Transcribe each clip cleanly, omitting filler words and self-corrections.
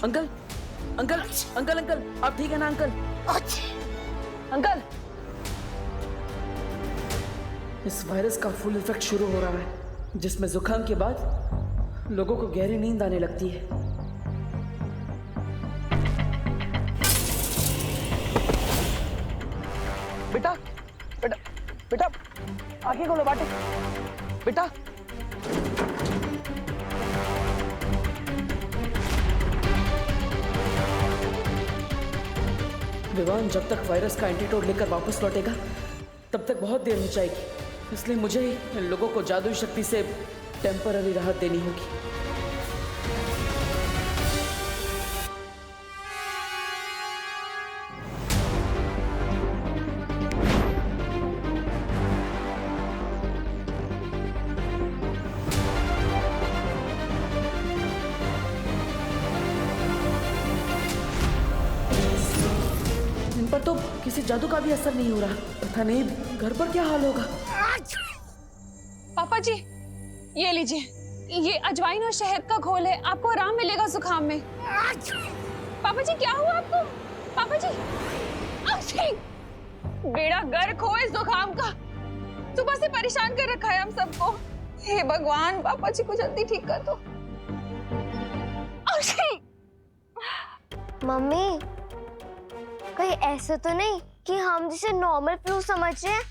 Uncle uncle uncle uncle, आप ठीक है ना अंकल? अंकल, इस वायरस का फुल इफेक्ट शुरू हो रहा है, जिसमें जुकाम के बाद लोगों को गहरी नींद आने लगती है। बेटा बेटा बेटा, आंखें खोलो बाटे। बेटा विवान जब तक वायरस का एंटीडोट लेकर वापस लौटेगा तब तक बहुत देर हो जाएगी, इसलिए मुझे ही इन लोगों को जादुई शक्ति से टेम्पररी राहत देनी होगी। इन पर तो किसी जादू का भी असर नहीं हो रहा। पता नहीं घर पर क्या हाल होगा। पापा जी, ये लीजिए, ये अजवाइन और शहद का घोल है, आपको आराम मिलेगा जुकाम में। पापा जी क्या हुआ आपको? पापा जी, बेड़ा गर्क हो इस जुकाम का, सुबह से परेशान कर रखा है हम सबको। हे भगवान, पापा जी को जल्दी ठीक कर दो। मम्मी, कहीं ऐसा तो नहीं कि हम जिसे नॉर्मल फ्लू समझ रहे हैं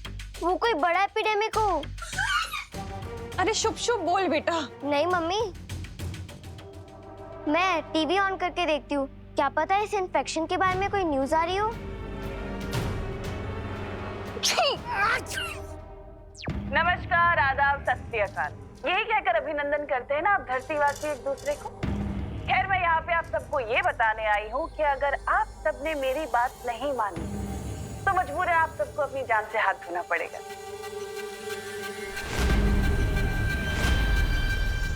वो कोई बड़ा एपिडेमिक हो? अरे शुभ शुभ बोल बेटा। नहीं मम्मी, मैं टीवी ऑन करके देखती हूँ, क्या पता इस इन्फेक्शन के बारे में कोई न्यूज आ रही हो। नमस्कार, आदाब, सत श्री अकाल, यही कहकर अभिनंदन करते हैं ना आप धरतीवासी एक दूसरे को। खैर, मैं यहाँ पे आप सबको ये बताने आई हूँ कि अगर आप सबने मेरी बात नहीं मानी तो मजबूर है आप सबको अपनी जान से हाथ धोना पड़ेगा।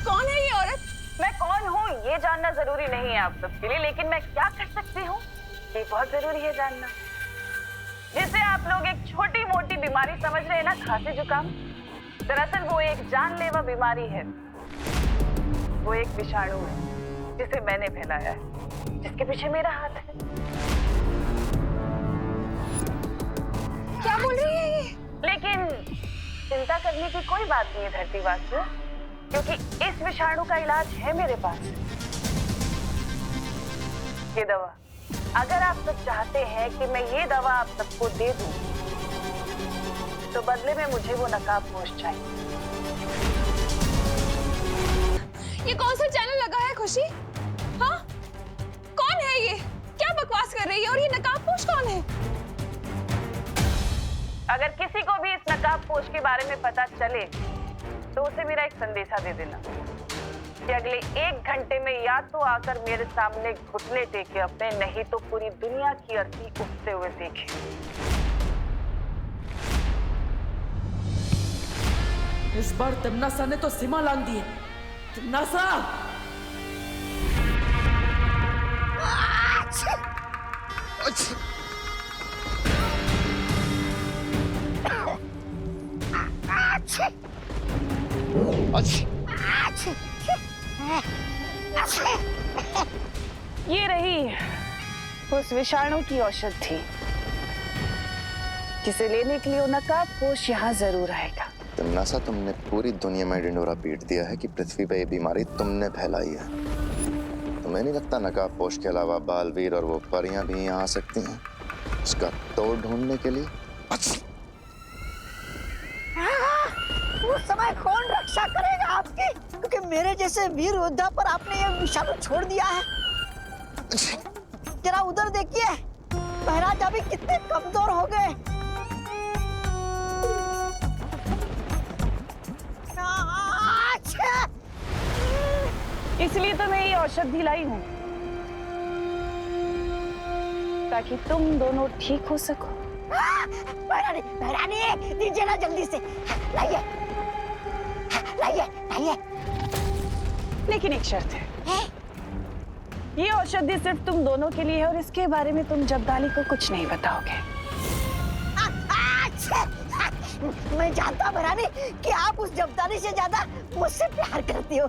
कौन है ये औरत? मैं कौन हूँ ये जानना जरूरी नहीं है आप सबके लिए, लेकिन मैं क्या कर सकती हूँ ये बहुत जरूरी है जानना। जिसे आप लोग एक छोटी मोटी बीमारी समझ रहे हैं ना, खांसी जुकाम, दरअसल वो एक जानलेवा बीमारी है। वो एक विषाणु है जिसे मैंने फैलाया है, जिसके पीछे मेरा हाथ है। क्या बोल रही है ये? लेकिन चिंता करने की कोई बात नहीं है धरतीवासियों, क्योंकि इस विषाणु का इलाज है मेरे पास। ये दवा, अगर आप सब चाहते हैं कि मैं ये दवा आप सबको दे दूं, तो बदले में मुझे वो नकाबपोश चाहिए। ये कौन सा चैनल लगा है खुशी? हाँ, कौन है ये? क्या बकवास कर रही है? और ये नकाबपोश कौन है? अगर किसी को भी इस नकाबपोश के बारे में पता चले तो उसे मेरा एक संदेशा दे देना कि अगले 1 घंटे में या तो आकर मेरे सामने घुटने टेके अपने, नहीं तो पूरी दुनिया की अर्थी उठते हुए देखे। इस बार तिम्नासा ने तो सीमा लांघ दी है। तिम्नासा! ये रही उस विषाणु की औषधि जिसे लेने के लिए वो नकाबपोश यहाँ जरूर आएगा। तिम्नासा, तुमने पूरी दुनिया में ढिंडोरा पीट दिया है कि पृथ्वी पे ये बीमारी तुमने फैलाई है। तुम्हें नहीं लगता नकाबपोश के अलावा बालवीर और वो परियां भी यहाँ आ सकती हैं उसका तोड़ ढूंढने के लिए? उस समय कौन रक्षा करेगा आपकी? क्योंकि मेरे जैसे वीर योद्धा पर आपने ये विषाणु छोड़ दिया है। जरा उधर देखिए, महाराज अभी कितने कमजोर हो गए। इसलिए तो मैं ये औषधि लाई हूँ, ताकि तुम दोनों ठीक हो सको। महारानी, दीजिए ना जल्दी से। लाइए, लाइए, लाइए। लेकिन एक शर्त है। ये औषधि सिर्फ तुम दोनों के लिए है और इसके बारे में तुम जब्दाली को कुछ नहीं बताओगे। मैं जानता महारानी कि आप उस जब्दारी से ज्यादा मुझसे प्यार करती हो।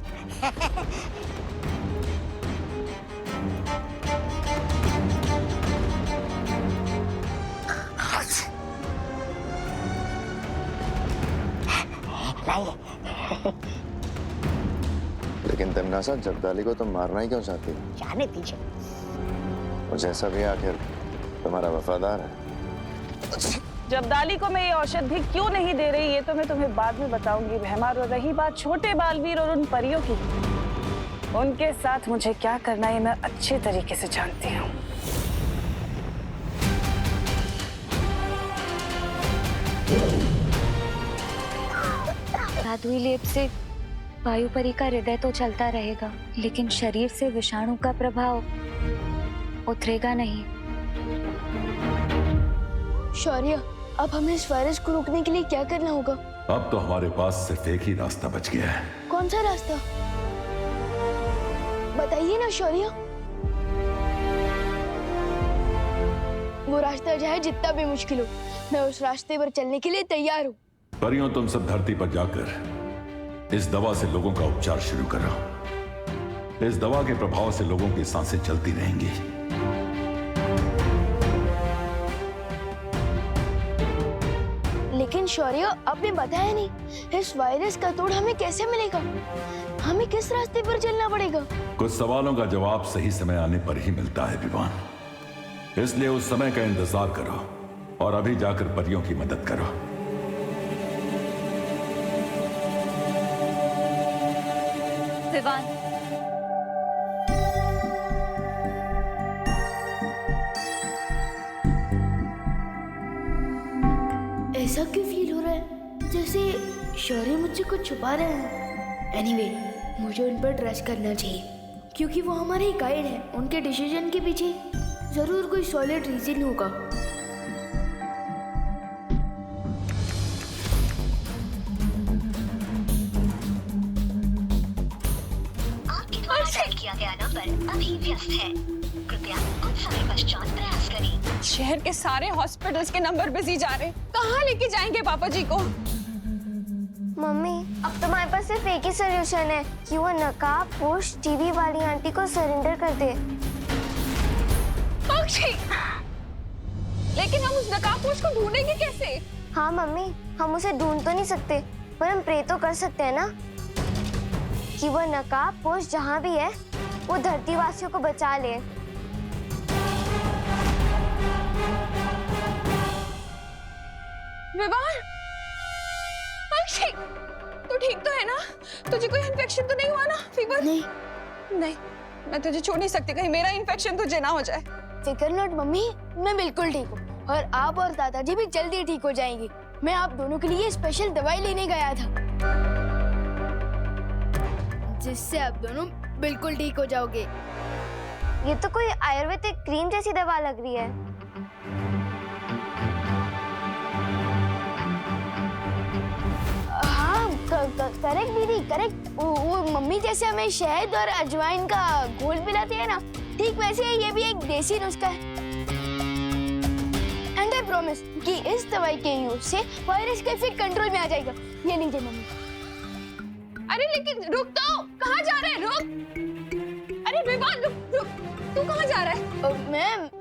लाइए। लेकिन तमन्नासा, जब्दाली को तुम मारना ही क्यों चाहती हो? जाने दीजिए। वो जैसा भी आखिर तुम्हारा वफादार है। जब्दाली को मैं ये औषधि क्यों नहीं दे रही ये तो मैं तुम्हें बाद में बताऊंगी बहमा। और रही बात छोटे बालवीर और उन परियों की, उनके साथ मुझे क्या करना है मैं अच्छे तरीके से जानती हूँ। जादुई लेप से वायुपरी का हृदय तो चलता रहेगा, लेकिन शरीर से विषाणु का प्रभाव उतरेगा नहीं। शौर्य, अब हमें इस वायरस को रोकने के लिए क्या करना होगा? अब तो हमारे पास सिर्फ एक ही रास्ता बच गया है। कौन सा रास्ता? बताइए ना शौर्य। वो रास्ता चाहे जितना भी मुश्किल हो, मैं उस रास्ते पर चलने के लिए तैयार हूँ। परियों, तुम सब धरती पर जाकर इस दवा से लोगों का उपचार शुरू करो। इस दवा के प्रभाव से लोगों की सांसें चलती रहेंगी। लेकिन शौर्य, आपने बताया नहीं, इस वायरस का तोड़ हमें कैसे मिलेगा? हमें किस रास्ते पर चलना पड़ेगा? कुछ सवालों का जवाब सही समय आने पर ही मिलता है विवान, इसलिए उस समय का इंतजार करो और अभी जाकर परियों की मदद करो। विवान, ऐसा क्यों फील हो रहा है जैसे शौर्य मुझसे कुछ छुपा रहे हैं? एनीवे, मुझे उन पर ट्रस्ट करना चाहिए क्योंकि वो हमारे गाइड हैं। उनके डिसीजन के पीछे जरूर कोई सॉलिड रीजन होगा। आपके द्वारा डायल किया गया नंबर अभी व्यस्त है, कृपया कुछ समय पश्चात प्रयास करें। शहर के सारे हॉस्पिटल्स के नंबर बिजी जा रहे हैं। कहाँ लेके जाएंगे पापा जी को? मम्मी, अब तुम्हारे पास सिर्फ एक ही सोल्यूशन है कि वो नकाबपोश टीवी वाली आंटी को सरेंडर कर दे। पक्षी, लेकिन हम उस नकाबपोश को ढूंढेंगे कैसे? हाँ मम्मी, हम उसे ढूंढ तो नहीं सकते, पर हम प्रे तो कर सकते हैं ना कि वो नकाबपोश जहाँ भी है वो धरती वासियों को बचा ले। विवान, पक्षी, तू ठीक तो है ना? तुझे कोई इन्फेक्शन तो नहीं हुआ ना? फीवर? नहीं नहीं, मैं तुझे छोड़ नहीं सकती, कहीं मेरा इन्फेक्शन तुझे ना हो जाए। फिकर नॉट मम्मी, मैं बिल्कुल ठीक हूँ और आप और दादाजी भी जल्दी ठीक हो जाएंगे। मैं आप दोनों के लिए स्पेशल दवाई लेने गया था जिससे आप दोनों बिल्कुल ठीक हो जाओगे। ये तो कोई आयुर्वेदिक क्रीम जैसी दवा लग रही है। हाँ करेक्ट दीदी, करेक्ट। वो मम्मी जैसे हमें शहद और अजवाइन का घोल पिलाती है ना, ठीक वैसे ही ये भी एक देसी नुस्खा है। एंड आई प्रॉमिस कि इस दवाई के यूज से वायरस का इफेक्ट कंट्रोल में आ जाएगा। ये लीजिए मम्मी। अरे लेकिन रुक तो, कहाँ जा रहे हैं? रुक, अरे विवान रुक रुक, तू कहाँ जा रहा है?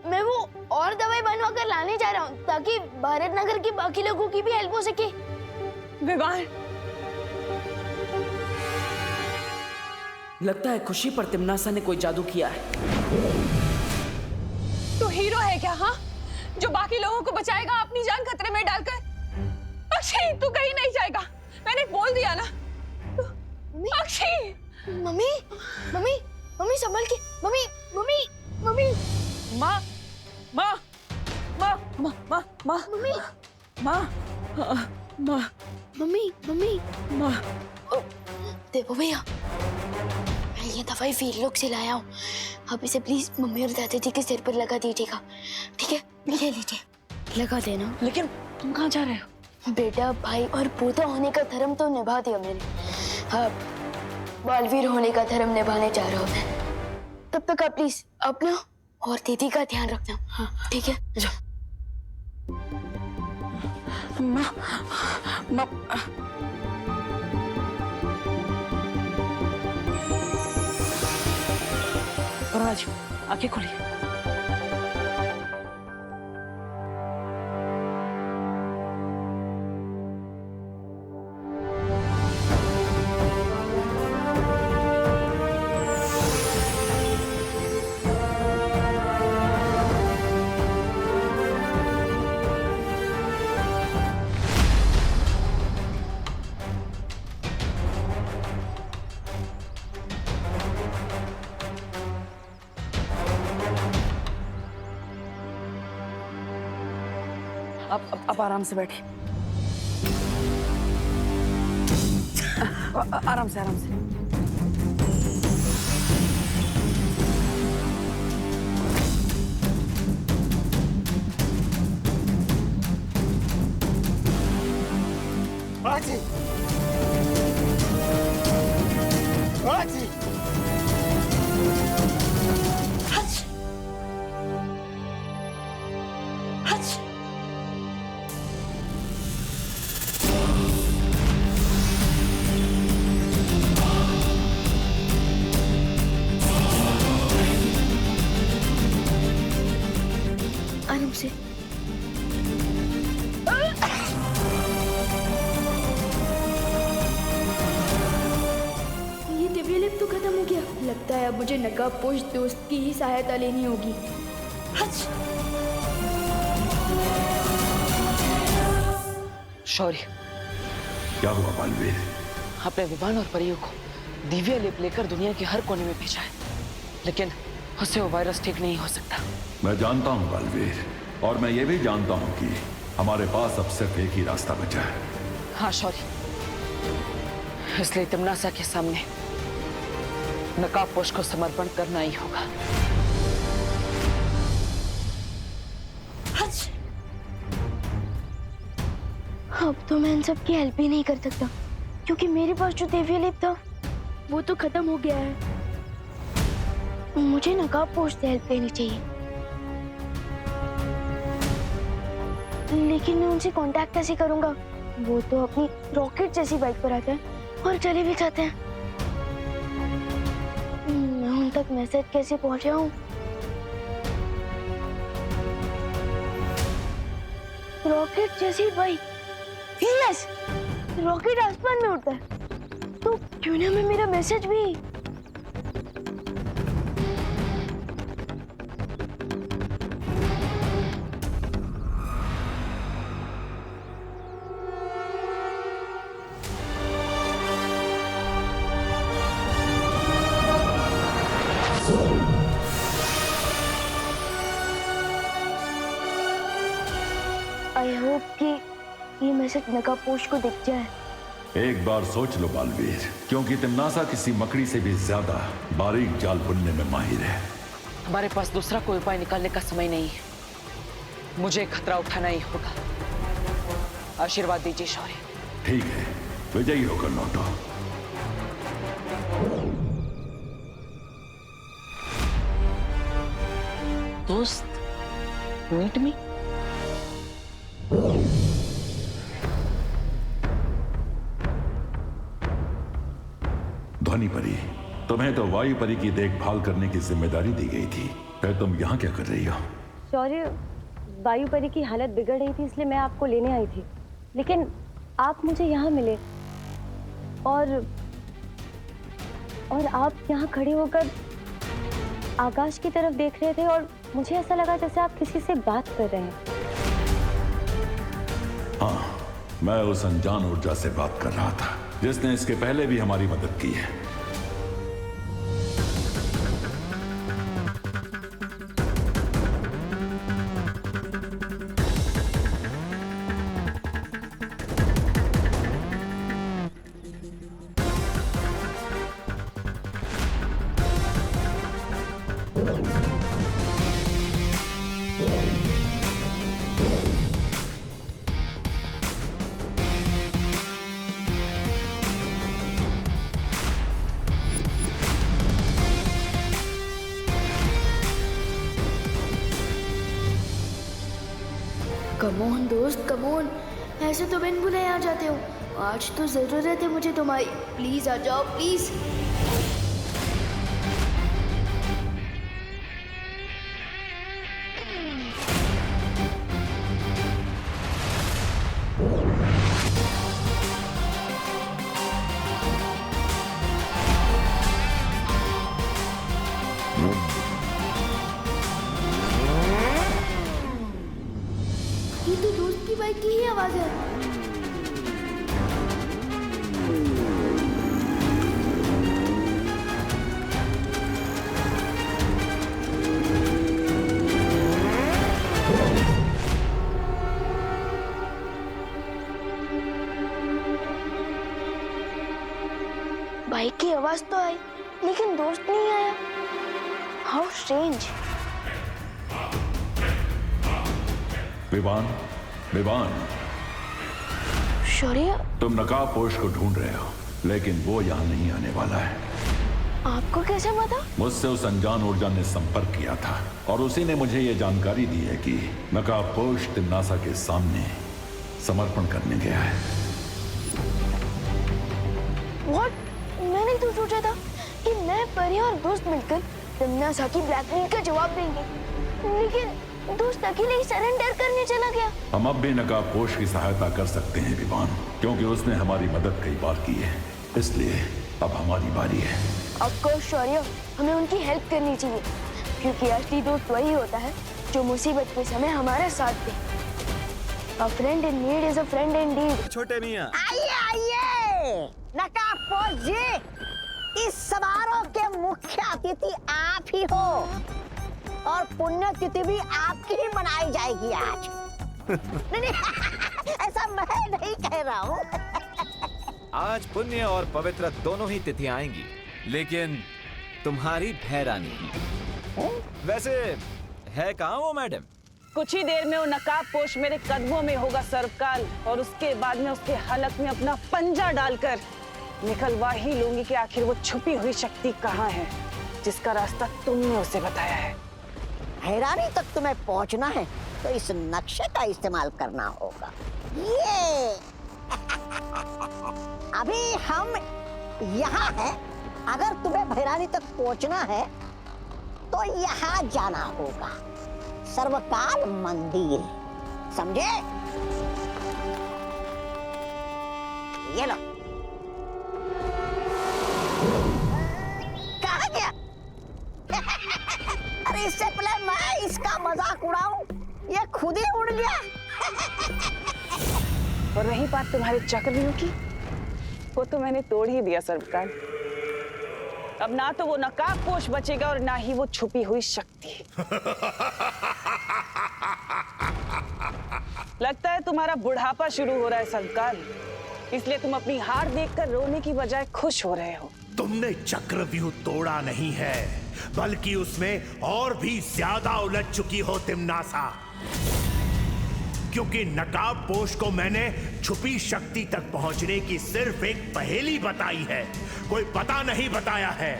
मैं वो और दवाई बनवा कर लाने जा रहा हूँ ताकि भारत नगर के बाकी लोगों की भी हेल्प हो सके। विवान, लगता है खुशी पर तिमनासा ने कोई जादू किया है। तू हीरो है क्या? हाँ, जो बाकी लोगों को बचाएगा अपनी जान खतरे में डालकर। अक्षय, तू कहीं नहीं जाएगा, मैंने बोल दिया ना। अक्षय, मम्मी मम्मी मम्मी संभल के। मम्मी मम्मी मम्मी माँ माँ माँ माँ माँ माँ मम्मी माँ माँ मम्मी मम्मी माँ। देखो भैया, मैं ये दवाई फील्ड से लाया हूँ। आप इसे प्लीज मम्मी और दादाजी के सिर पर लगा दीजिएगा, ठीक है? ले लीजिए, लगा देना। लेकिन तुम कहाँ जा रहे हो? बेटा, भाई और पोता होने का धर्म तो निभा दिया मैंने, अब बालवीर होने का धर्म निभाने जा रहा हूँ मैं। तब तक आप प्लीज अपना और दीदी का ध्यान रखना। हाँ ठीक है? माँ माँ राज, आंखें खोलिए। आप आराम से बैठे। आराम से, आराम से। बाजी, बाजी। Hutch, Hutch. आराम से। ये दिव्य लिप तो खत्म हो गया। लगता है अब मुझे नकाबपोश दोस्त की ही सहायता लेनी होगी। हच। शौर्य, क्या हुआ बालवीर? आपने विमान और परियों को दिव्य लिप लेकर दुनिया के हर कोने में भेजा है, लेकिन उससे वो वायरस ठीक नहीं हो सकता। मैं जानता हूं बालवीर, और मैं ये भी जानता हूं कि हमारे पास अब सिर्फ एक ही रास्ता बचा है। हाँ शौर्य, इसलिए तिमनासा के सामने नकाबपोश को समर्पण करना ही होगा। हच। अब तो मैं इन सब की हेल्प ही नहीं कर सकता, क्योंकि मेरे पास जो दिव्य लिप था वो तो खत्म हो गया है। मुझे नकाबपोश से हेल्प लेनी चाहिए, लेकिन मैं उनसे कांटेक्ट कैसे करूंगा? वो तो अपनी रॉकेट जैसी बाइक पर आते हैं और चले भी जाते हैं। मैं उन तक मैसेज कैसे पहुंचाऊं? रॉकेट जैसी बाइक, यस, रॉकेट आसमान में उड़ता है, तो क्यों ना मैं मेरा मैसेज भी। आई होप कि ये मैसेज नकाबपोश को दिख जाए। एक बार सोच लो बालवीर, क्योंकि तिमनासा किसी मकड़ी से भी ज्यादा बारीक जाल बुनने में माहिर है। हमारे पास दूसरा कोई उपाय निकालने का समय नहीं है। मुझे खतरा उठाना ही होगा। आशीर्वाद दीजिए शौर्य। ठीक है, विजयी होकर लौटो। दोस्त, मीट मी। ध्वनि परी, तुम्हें तो वायु परी की देखभाल करने की जिम्मेदारी दी गई थी, फिर तुम यहाँ क्या कर रही हो? शौर्य, वायु परी की हालत बिगड़ रही थी, इसलिए मैं आपको लेने आई थी, लेकिन आप मुझे यहाँ मिले और आप यहाँ खड़े होकर आकाश की तरफ देख रहे थे और मुझे ऐसा लगा जैसे आप किसी से बात कर रहे हैं। हाँ, मैं उस अनजान ऊर्जा से बात कर रहा था जिसने इसके पहले भी हमारी मदद की है। कमोन दोस्त, कमोन, ऐसे तो बिन बुलाए आ जाते हो। आज तो जरूरत है मुझे तुम्हारी। प्लीज आ जाओ, प्लीज। ये तो दोस्त की बाइक की ही आवाज है। आवाज तो आई, लेकिन दोस्त नहीं आया। How strange. विवान, विवान, शौर्य, तुम नकाबपोश को ढूंढ रहे हो, लेकिन वो यहाँ नहीं आने वाला है। आपको कैसे पता? मुझसे उस अनजान ऊर्जा ने संपर्क किया था और उसी ने मुझे ये जानकारी दी है कि नकाबपोश तिम्नासा के सामने समर्पण करने गया है। What? मैंने तो सोचा था कि मैं, परी और दोस्त मिलकर तिम्नासा की ब्लैकमेल का जवाब देंगे, लेकिन दोस्त अकेले ही सरेंडर करने चला गया। हम अब भी नकाबपोश की सहायता कर सकते हैं विवान, क्योंकि उसने हमारी मदद कई बार की है, इसलिए अब हमारी बारी है। ऑफकोर्स शौर्य, हमें उनकी हेल्प करनी चाहिए, क्योंकि असली दोस्त वही होता है जो मुसीबत के समय हमारा साथ दे। A friend in need is a friend indeed। छोटे मियाँ, आइए आइए नकाबपोश जी, इस समारोह के मुख्य अतिथि आप ही हो और पुण्यतिथि भी आपकी ही मनाई जाएगी आज। नहीं, ऐसा मैं नहीं कह रहा हूँ। आज पुण्य और पवित्र दोनों ही तिथियां आएंगी, लेकिन तुम्हारी भैरानी की। वैसे है कहाँ वो मैडम? कुछ ही देर में वो नकाबपोश मेरे कदमों में होगा सरकाल, और उसके बाद में उसके हलक में अपना पंजा डालकर निकलवा ही लूंगी कि आखिर वो छुपी हुई शक्ति कहाँ है जिसका रास्ता तुमने उसे बताया है। हैरानी तक तुम्हें पहुंचना है तो इस नक्शे का इस्तेमाल करना होगा। ये अभी हम यहाँ हैं। अगर तुम्हें भैरानी तक पहुंचना है तो यहाँ जाना होगा, सर्वकाल मंदिर, समझे? ये लो। कहाँ गया? अरे इससे पहले मैं इसका मजाक उड़ाऊं, ये खुद ही उड़ गया। और रही बात तुम्हारे चक्रव्यूह की, वो तो मैंने तोड़ ही दिया सर्वकाल। अब ना तो वो नकाबपोश बचेगा और ना ही वो छुपी हुई शक्ति। लगता है तुम्हारा बुढ़ापा शुरू हो रहा है सर्वकाल, इसलिए तुम अपनी हार देखकर रोने की बजाय खुश हो रहे हो। तुमने चक्रव्यूह तोड़ा नहीं है, बल्कि उसमें और भी ज्यादा उलझ चुकी हो तिम्नासा, क्योंकि नकाबपोश को मैंने छुपी शक्ति तक पहुंचने की सिर्फ एक पहेली बताई है, कोई पता नहीं बताया है।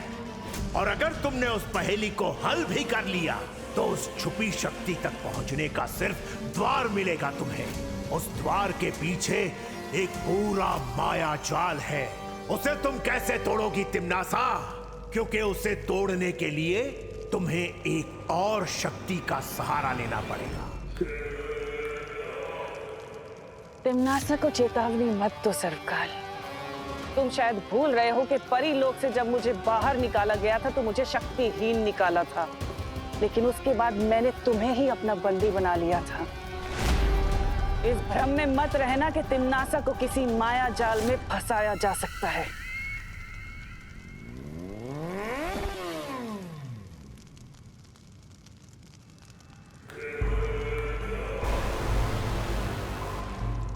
और अगर तुमने उस पहेली को हल भी कर लिया तो उस छुपी शक्ति तक पहुंचने का सिर्फ द्वार मिलेगा तुम्हें। उस द्वार के पीछे एक पूरा माया जाल है, उसे तुम कैसे तोड़ोगी तिम्नासा? क्योंकि उसे तोड़ने के लिए तुम्हें एक और शक्ति का सहारा लेना पड़ेगा। तिम्नासा को चेतावनी मत दो सरकाल। तुम शायद भूल रहे हो कि परी लोक से जब मुझे बाहर निकाला गया था तो मुझे शक्तिहीन निकाला था, लेकिन उसके बाद मैंने तुम्हें ही अपना बंदी बना लिया था। इस भ्रम में मत रहना कि तिम्नासा को किसी माया जाल में फंसाया जा सकता है।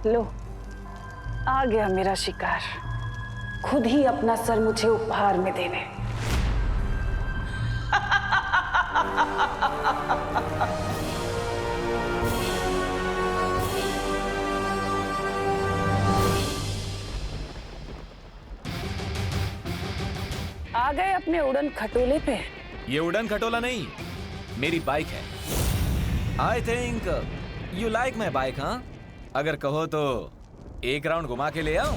लो, आ गया मेरा शिकार, खुद ही अपना सर मुझे उपहार में देने। आ गए अपने उड़न खटोले पे। ये उड़न खटोला नहीं, मेरी बाइक है। I think you like my bike, हाँ? अगर कहो तो एक राउंड घुमा के ले आऊं?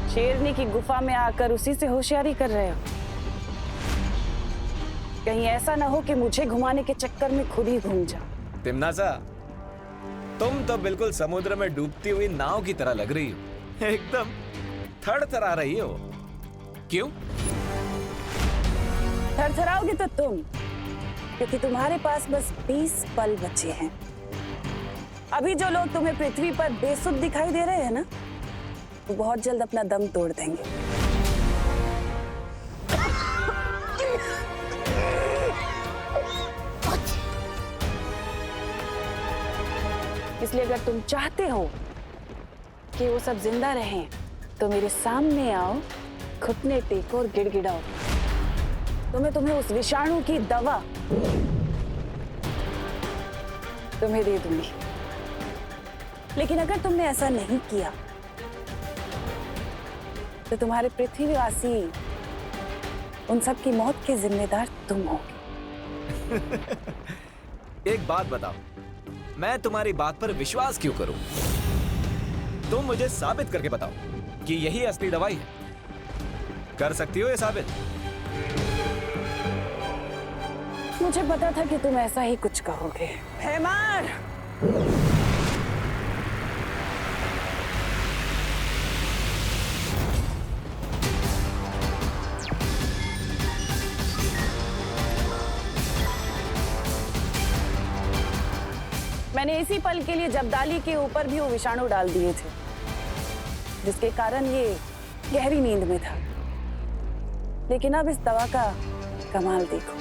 शेरनी की गुफा में आकर उसी से होशियारी कर रहे हो? कहीं ऐसा ना हो कि मुझे घुमाने के चक्कर में खुद ही घूम जाओ। तिम्नासा, तुम तो बिल्कुल समुद्र में डूबती हुई नाव की तरह लग रही हो, एकदम थरथरा रही हो। क्यों? थरथराओगे तो तुम, क्योंकि तुम्हारे पास बस 20 पल बचे हैं। अभी जो लोग तुम्हें पृथ्वी पर बेसुध दिखाई दे रहे हैं ना, वो बहुत जल्द अपना दम तोड़ देंगे। इसलिए अगर तुम चाहते हो कि वो सब जिंदा रहें, तो मेरे सामने आओ घुटने टेको और गिड़गिड़ाओ तो मैं तुम्हें उस विषाणु की दवा तुम्हें दे दूंगी। लेकिन अगर तुमने ऐसा नहीं किया तो तुम्हारे पृथ्वीवासी उन सब की मौत के जिम्मेदार तुम होगे। एक बात बताओ, मैं तुम्हारी बात पर विश्वास क्यों करूं? तुम मुझे साबित करके बताओ कि यही असली दवाई है। कर सकती हो ये साबित? मुझे पता था कि तुम ऐसा ही कुछ कहोगे। हैमार! मैंने इसी पल के लिए जब्दाली के ऊपर भी वो विषाणु डाल दिए थे, जिसके कारण ये गहरी नींद में था। लेकिन अब इस दवा का कमाल देखो।